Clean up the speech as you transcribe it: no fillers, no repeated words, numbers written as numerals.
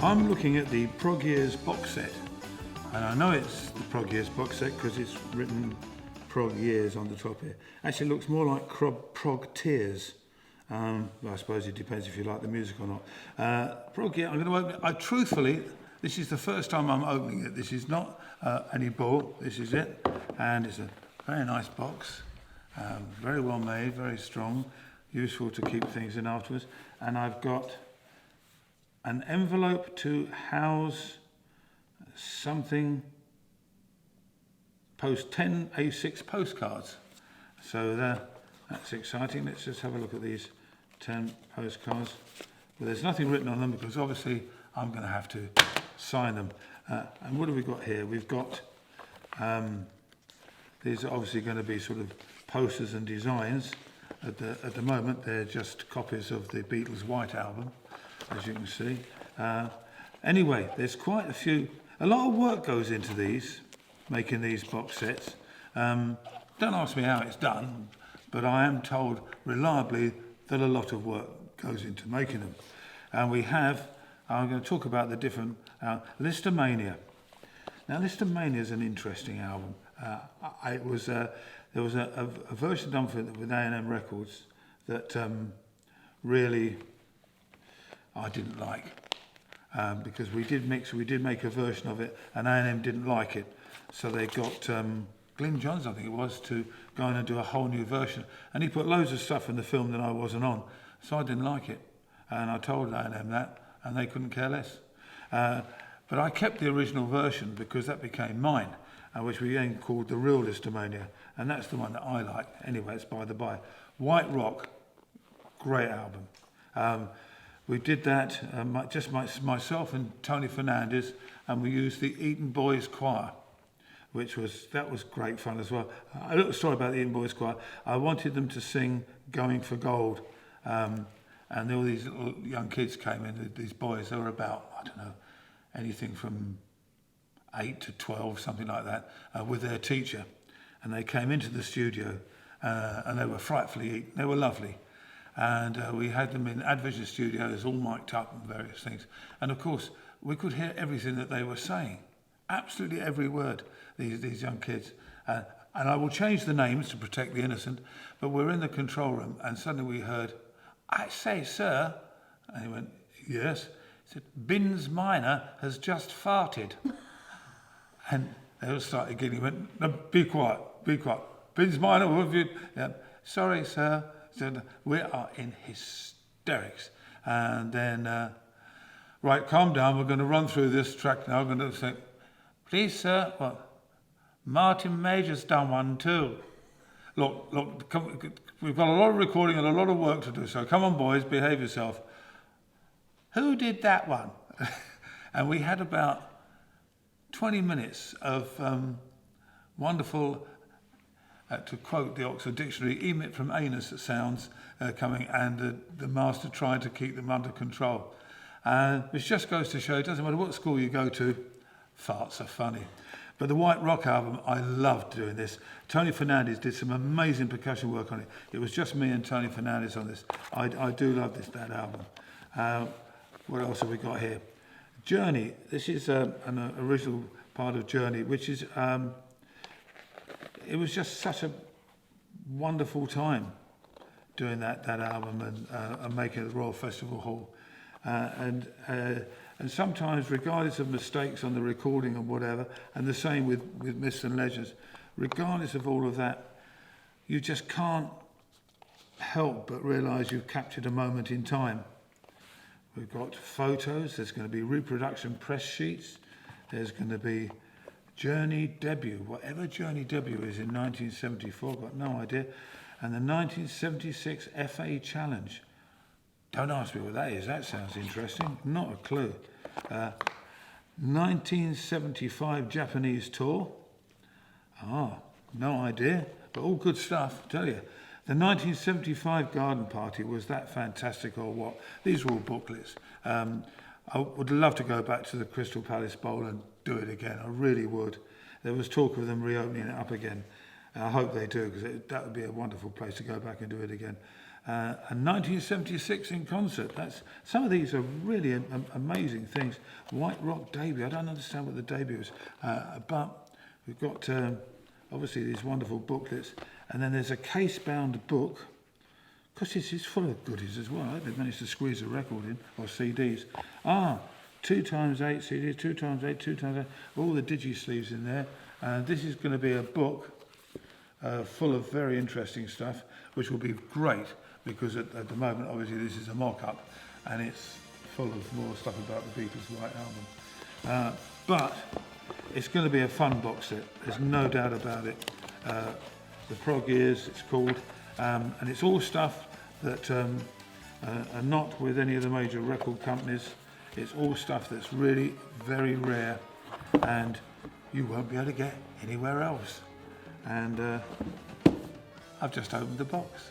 I'm looking at the Prog Years box set, and I know it's the Prog Years box set because it's written Prog Years on the top here. Actually, it looks more like Prog Tears. Well, I suppose it depends if you like the music or not. Prog Year, I'm going to open it. Truthfully, this is the first time I'm opening it. This is not any ball, this is it. And it's a very nice box, very well made, very strong, useful to keep things in afterwards. And I've got an envelope to house something, 10 A6 postcards. So that's exciting. Let's just have a look at these 10 postcards. Well, there's nothing written on them because obviously I'm going to have to sign them. And what have we got here? We've got, these are obviously going to be sort of posters and designs. At the moment, they're just copies of the Beatles' White Album, as you can see. Anyway, there's quite a lot of work goes into these, making these box sets. Don't ask me how it's done, but I am told reliably that a lot of work goes into making them. And I'm going to talk about the different, Listomania. Now, Listomania is an interesting album. There was a version done with A&M Records that really I didn't like because we did make a version of it, and A&M didn't like it, so they got Glyn Johns, I think it was, to go in and do a whole new version, and he put loads of stuff in the film that I wasn't on, so I didn't like it, and I told A&M that, and they couldn't care less. But I kept the original version because that became mine, which we then called the real Listomania, and that's the one that I like. Anyway, it's by the by. White Rock, great album. We did that, myself and Tony Fernandez, and we used the Eton Boys Choir, that was great fun as well. A little story about the Eton Boys Choir. I wanted them to sing Going for Gold, and all these little young kids came in, these boys. They were about, I don't know, anything from 8 to 12, something like that, with their teacher. And they came into the studio, and they were frightfully Eton. They were lovely. And we had them in Advision Studios, all mic'd up and various things. And of course, we could hear everything that they were saying. Absolutely every word, these young kids. And I will change the names to protect the innocent, but we're in the control room, and suddenly we heard, "I say, sir," and he went, "Yes." He said, "Binns Minor has just farted." And they all started giggling. He went, "No, be quiet, be quiet. Binns Minor, what have you..." Yeah, "Sorry, sir." Said, "We are in hysterics." And then, "Right, calm down. We're going to run through this track now. We're going to say, 'Please, sir,' well, Martin Major's done one too. Look, we've got a lot of recording and a lot of work to do, so come on, boys, behave yourself." "Who did that one?" And we had about 20 minutes of wonderful, to quote the Oxford Dictionary, emit from anus sounds coming, and the master trying to keep them under control. Which just goes to show, it doesn't matter what school you go to, farts are funny. But the White Rock album, I loved doing this. Tony Fernandez did some amazing percussion work on it. It was just me and Tony Fernandez on this. I do love that album. What else have we got here? Journey. This is an original part of Journey, which is, it was just such a wonderful time doing that album and making it at the Royal Festival Hall. And sometimes, regardless of mistakes on the recording and whatever, and the same with Myths and Legends, regardless of all of that, you just can't help but realise you've captured a moment in time. We've got photos, there's going to be reproduction press sheets, there's going to be Journey debut, whatever Journey debut is in 1974, I've got no idea, and the 1976 FA Challenge. Don't ask me what that is, that sounds interesting, not a clue. 1975 Japanese tour, no idea, but all good stuff, I tell you. The 1975 garden party, was that fantastic or what? These are all booklets. I would love to go back to the Crystal Palace Bowl and do it again, I really would. There was talk of them reopening it up again. I hope they do, because that would be a wonderful place to go back and do it again. and 1976 in concert. Some of these are really amazing things. White Rock debut. I don't understand what the debut is, but we've got obviously these wonderful booklets, and then there's a case-bound book. Because this is full of goodies as well. I hope they've managed to squeeze a record in, or CDs. 2x8 CDs, 2x8, 2x8, all the digi-sleeves in there. And this is going to be a book full of very interesting stuff, which will be great, because at the moment, obviously, this is a mock-up, and it's full of more stuff about the Beatles' White Album. But it's going to be a fun box set. There's no doubt about it. The Prog Ears, it's called, and it's all stuff that are not with any of the major record companies. It's all stuff that's really very rare, and you won't be able to get anywhere else. And I've just opened the box.